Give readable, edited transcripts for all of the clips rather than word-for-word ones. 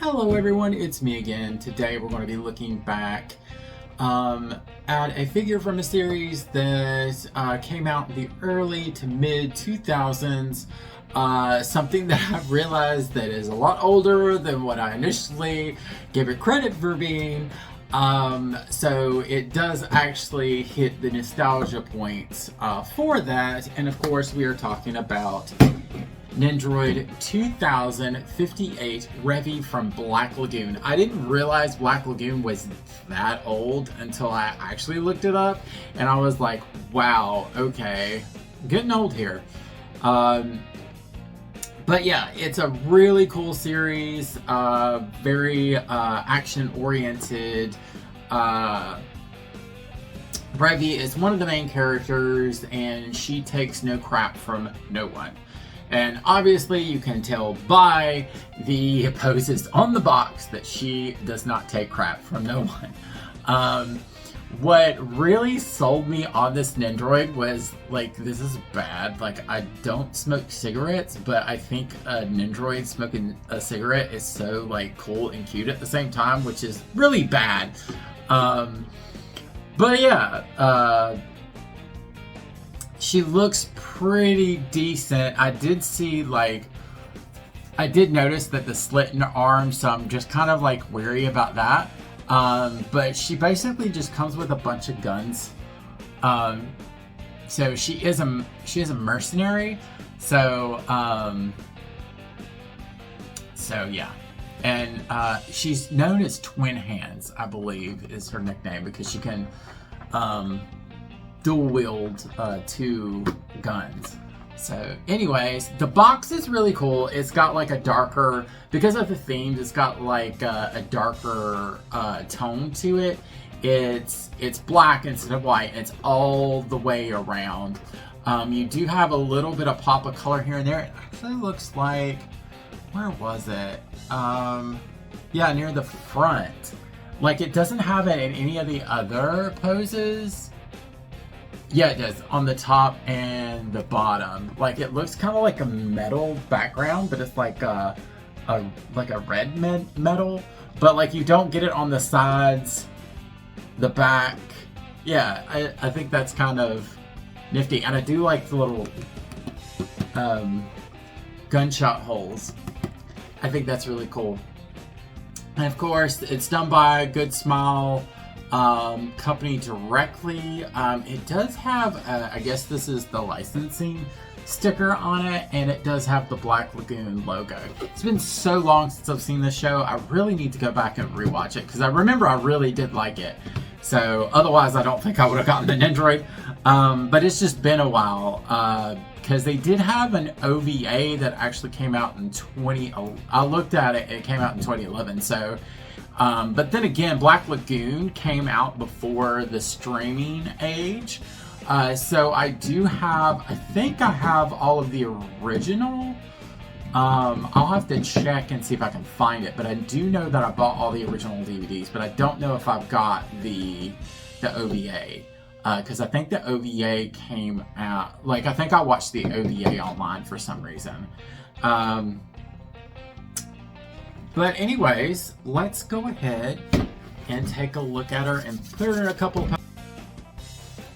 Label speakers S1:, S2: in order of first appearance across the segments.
S1: Hello everyone, it's me again. Today we're going to be looking back at a figure from a series that came out in the early to mid 2000s. Something that I've realized that is a lot older than what I initially gave it credit for being. So it does actually hit the nostalgia points for that. And of course we are talking about Nendoroid 2058 Revy from Black Lagoon. I didn't realize Black Lagoon was that old until I actually looked it up, and I was like, wow, okay, getting old here. But yeah, it's a really cool series, very action-oriented. Revy is one of the main characters, and she takes no crap from no one. And obviously you can tell by the poses on the box that she does not take crap from no one. What really sold me on this Nendoroid was, like, this is bad. Like, I don't smoke cigarettes, but I think a Nendoroid smoking a cigarette is so, like, cool and cute at the same time, which is really bad. But yeah, she looks pretty decent. I did see, like, I did notice that the slit in her arm, so I'm just kind of like wary about that. But she basically just comes with a bunch of guns. So she is a mercenary. So yeah, and she's known as Twin Hands, I believe, is her nickname, because she can dual wield two guns. So anyways, the box is really cool. It's got like a darker, because of the themes, it's got like a darker tone to it. It's black instead of white. It's all the way around. You do have a little bit of pop of color here and there. It actually looks like, where was it? Yeah, near the front. Like, it doesn't have it in any of the other poses. Yeah, it does, on the top and the bottom. Like, it looks kind of like a metal background, but it's like a red metal. But like, you don't get it on the sides, the back. Yeah, I think that's kind of nifty, and I do like the little gunshot holes. I think that's really cool. And of course, it's done by Good Smile company directly. It does have, I guess this is the licensing sticker on it, and it does have the Black Lagoon logo. It's been so long since I've seen this show, I really need to go back and rewatch it, because I remember I really did like it. So otherwise I don't think I would have gotten the Nendoroid. But it's just been a while, because they did have an OVA that actually came out in I looked at it, it came out in 2011, so but then again, Black Lagoon came out before the streaming age. So I do have, I think I have all of the original. I'll have to check and see if I can find it, but I do know that I bought all the original DVDs, but I don't know if I've got the OVA. Because I think the OVA came out, like, I think I watched the OVA online for some reason. But anyways, let's go ahead and take a look at her and put her in a couple of...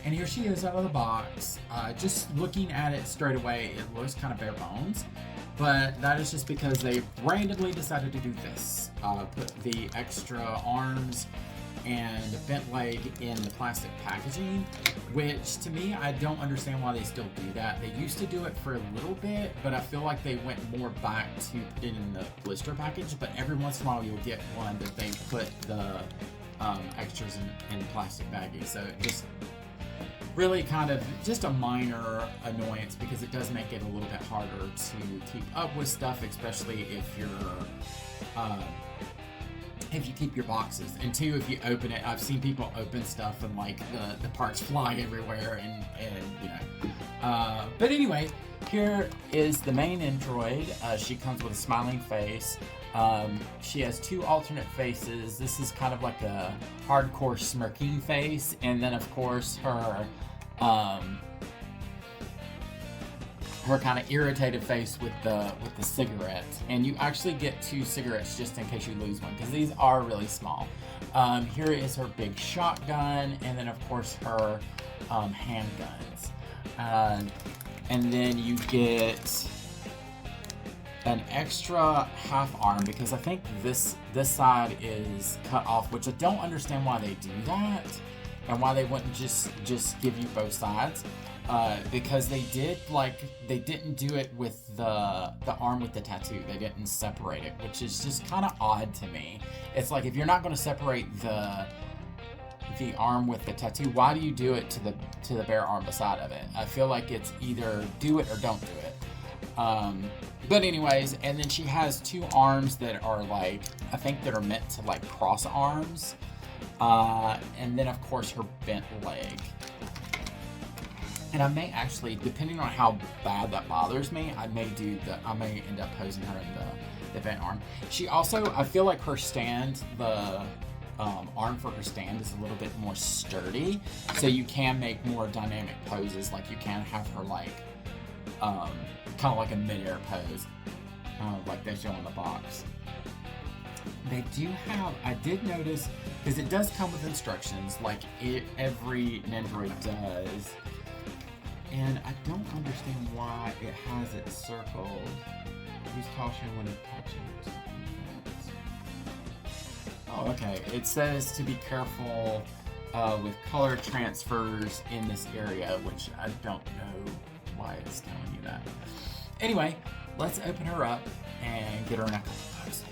S1: And here she is out of the box. Just looking at it straight away, it looks kind of bare bones. But that is just because they randomly decided to do this. Put the extra arms and bent leg in the plastic packaging, which to me, I don't understand why they still do that. They used to do it for a little bit, but I feel like they went more back to put it in the blister package. But every once in a while you'll get one that they put the extras in plastic baggies. So it just really kind of just a minor annoyance, because it does make it a little bit harder to keep up with stuff, especially if you keep your boxes. And two, if you open it, I've seen people open stuff and like the parts fly everywhere, and you know. But anyway, here is the main Nendoroid. She comes with a smiling face. She has two alternate faces. This is kind of like a hardcore smirking face, and then of course her her kind of irritated face with the cigarette. And you actually get 2 cigarettes just in case you lose one, because these are really small. Here is her big shotgun, and then of course her handguns. And then you get an extra half arm, because I think this side is cut off, which I don't understand why they do that, and why they wouldn't just give you both sides. Because they didn't do it with the arm with the tattoo. They didn't separate it, which is just kind of odd to me. It's like, if you're not going to separate the arm with the tattoo, why do you do it to the bare arm beside of it? I feel like it's either do it or don't do it. But anyways, and then she has 2 arms that are like, I think that are meant to like cross arms. And then of course her bent leg. And I may actually, depending on how bad that bothers me, I may end up posing her in the bent arm. She also, I feel like her stand, the arm for her stand is a little bit more sturdy, so you can make more dynamic poses. Like you can have her like, kind of like a mid-air pose, like they show in the box. They do have, I did notice, because it does come with instructions, like every Nendoroid does. And I don't understand why it has it circled. Use caution when attaching something. Oh, okay. It says to be careful with color transfers in this area, which I don't know why it's telling you that. Anyway, let's open her up and get her in a couple poses.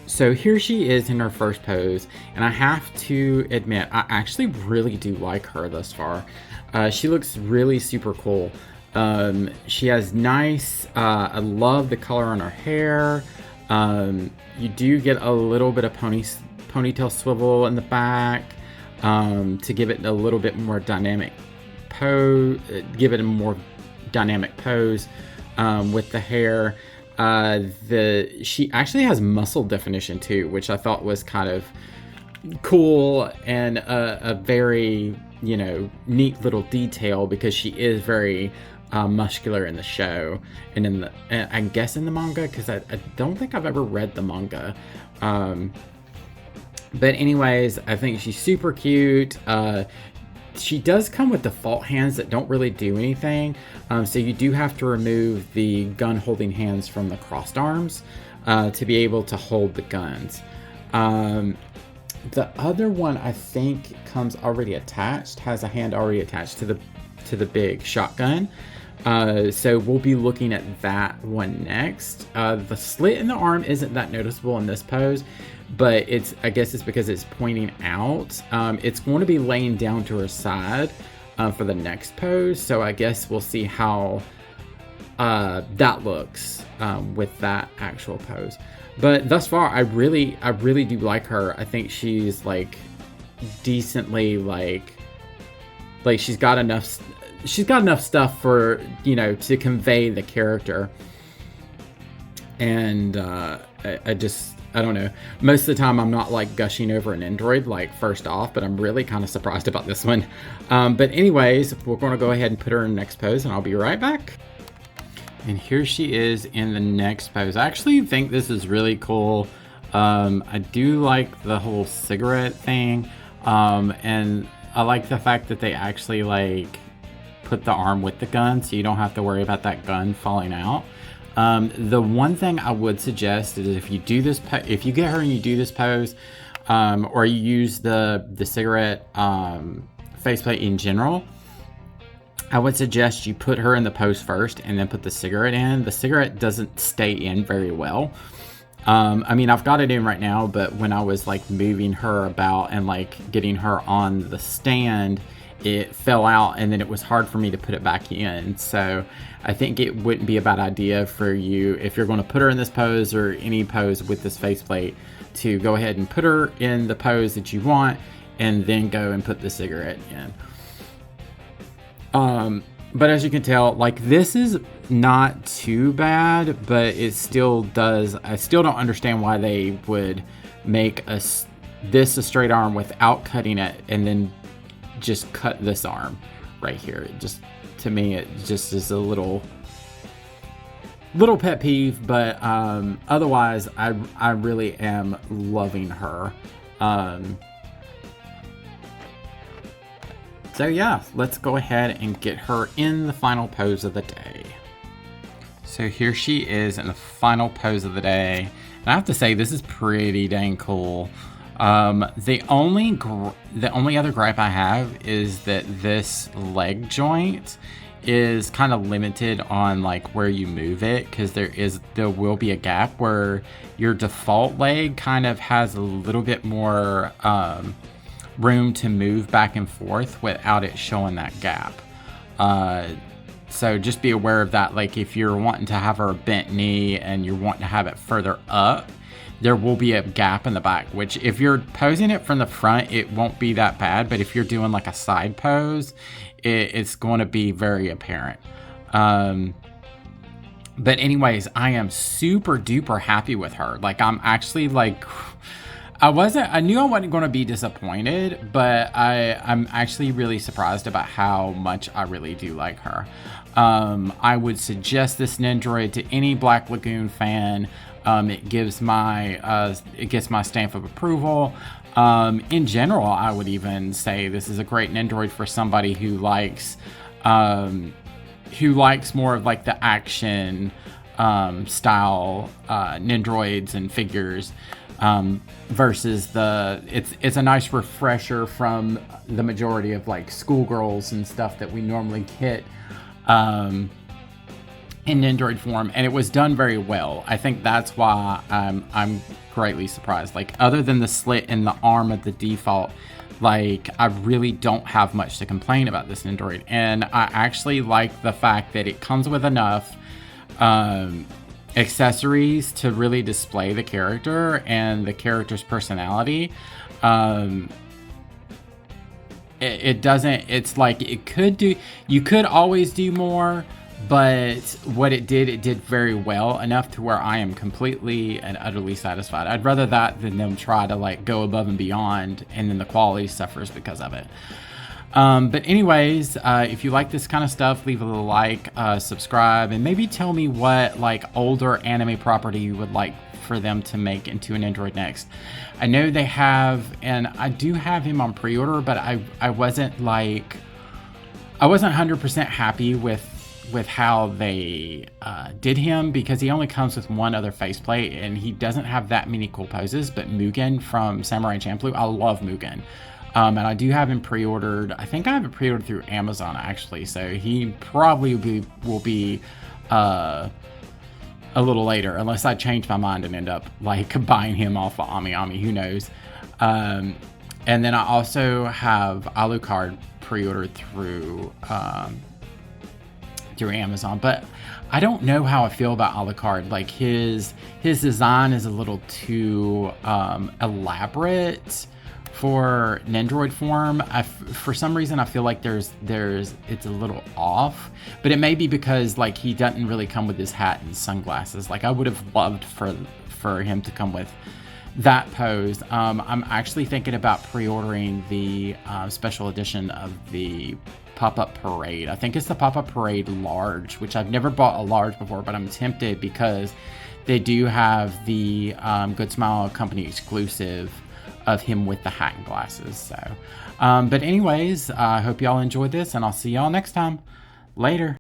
S1: So here she is in her first pose, and I have to admit, I actually really do like her thus far. She looks really super cool. She has nice, I love the color on her hair. You do get a little bit of ponytail swivel in the back to give it a little bit more dynamic pose, give it a more dynamic pose with the hair. She actually has muscle definition too, which I thought was kind of cool and a very, neat little detail, because she is very muscular in the show and I guess in the manga, because I don't think I've ever read the manga. But anyways, I think she's super cute. She does come with default hands that don't really do anything, so you do have to remove the gun holding hands from the crossed arms to be able to hold the guns. The other one I think comes already attached, has a hand already attached to the big shotgun. So we'll be looking at that one next. The slit in the arm isn't that noticeable in this pose, but I guess it's because it's pointing out. It's going to be laying down to her side for the next pose, so I guess we'll see how that looks with that actual pose. But thus far, I really do like her. I think she's like decently like she's got enough stuff for, to convey the character. And I don't know. Most of the time I'm not like gushing over an Nendoroid like first off, but I'm really kind of surprised about this one. But anyways, we're going to go ahead and put her in the next pose, and I'll be right back. And here she is in the next pose. I actually think this is really cool. I do like the whole cigarette thing. And I like the fact that they actually like put the arm with the gun, so you don't have to worry about that gun falling out. The one thing I would suggest is if you do this, if you get her and you do this pose, or you use the cigarette faceplate in general, I would suggest you put her in the pose first and then put the cigarette in. The cigarette doesn't stay in very well. I mean, I've got it in right now, but when I was like moving her about and like getting her on the stand, it fell out, and then it was hard for me to put it back in. So I think it wouldn't be a bad idea for you, if you're going to put her in this pose or any pose with this faceplate, to go ahead and put her in the pose that you want and then go and put the cigarette in. But as you can tell, like, this is not too bad, but it still does. I still don't understand why they would make this a straight arm without cutting it and then just cut this arm right here. to me, it just is a little pet peeve, but otherwise I really am loving her. So yeah, let's go ahead and get her in the final pose of the day. So here she is in the final pose of the day. And I have to say, this is pretty dang cool. The only other gripe I have is that this leg joint is kind of limited on like where you move it, because there will be a gap where your default leg kind of has a little bit more room to move back and forth without it showing that gap. So just be aware of that. Like if you're wanting to have her bent knee and you're wanting to have it further up, there will be a gap in the back, which if you're posing it from the front, it won't be that bad. But if you're doing like a side pose, it's going to be very apparent. But anyways, I am super duper happy with her. Like I'm actually like, I knew I wasn't going to be disappointed, but I'm actually really surprised about how much I really do like her. I would suggest this Nendoroid to any Black Lagoon fan. It gets my stamp of approval. In general, I would even say this is a great Nendoroid for somebody who likes more of like the action style Nendoroids and figures. Versus it's a nice refresher from the majority of like schoolgirls and stuff that we normally get in Nendoroid form, and it was done very well. I think that's why I'm greatly surprised. Like other than the slit in the arm of the default, like I really don't have much to complain about this Nendoroid, and I actually like the fact that it comes with enough accessories to really display the character and the character's personality. It's like you could always do more, but what it did very well, enough to where I am completely and utterly satisfied. I'd rather that than them try to like go above and beyond and then the quality suffers because of it. But anyways, if you like this kind of stuff, leave a little like, subscribe, and maybe tell me what like older anime property you would like for them to make into an Nendoroid next. I know they have, and I do have him on pre-order, but I wasn't 100% happy with how they did him, because he only comes with one other faceplate and he doesn't have that many cool poses. But Mugen from Samurai Champloo, I love Mugen. And I do have him pre-ordered. I think I have it pre-ordered through Amazon, actually. So he probably will be a little later, unless I change my mind and end up like buying him off of AmiAmi. Who knows? And then I also have Alucard pre-ordered through Amazon. But I don't know how I feel about Alucard. Like his design is a little too elaborate for Nendoroid form. For some reason I feel like it's a little off, but it may be because like he doesn't really come with his hat and sunglasses. Like I would have loved for him to come with that pose. I'm actually thinking about pre-ordering the special edition of the Pop-Up Parade. I think it's the Pop-Up Parade large, which I've never bought a large before, but I'm tempted because they do have the Good Smile Company exclusive of him with the hat and glasses. So, but anyways, I hope y'all enjoyed this, and I'll see y'all next time. Later.